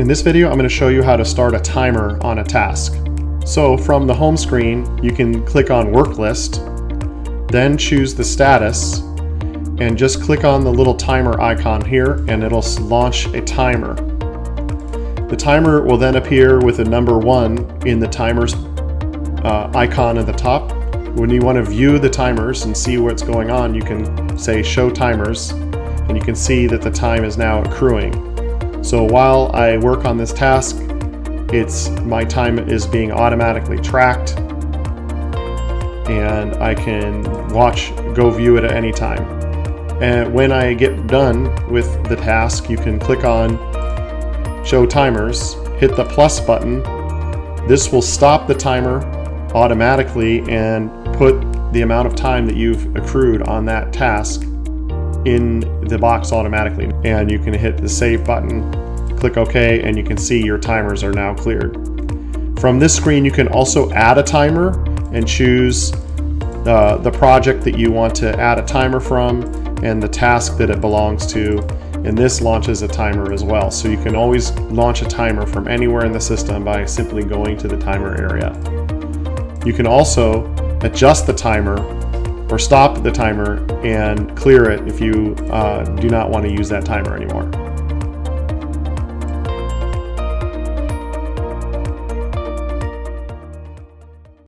In this video, I'm going to show you how to start a timer on a task. So from the home screen, you can click on Work List, then choose the status, and just click on the little timer icon here, and it'll launch a timer. The timer will then appear with a number 1 in the timer's icon at the top. When you want to view the timers and see what's going on, you can say Show Timers, and you can see that the time is now accruing. So while I work on this task, my time is being automatically tracked, and I can go view it at any time. And when I get done with the task, you can click on Show Timers, hit the plus button. This will stop the timer automatically and put the amount of time that you've accrued on that task in the box automatically. And you can hit the save button, click OK, and you can see your timers are now cleared. From this screen, you can also add a timer and choose the project that you want to add a timer from and the task that it belongs to, and this launches a timer as well. So you can always launch a timer from anywhere in the system by simply going to the timer area. You can also adjust the timer or stop the timer and clear it if you do not want to use that timer anymore.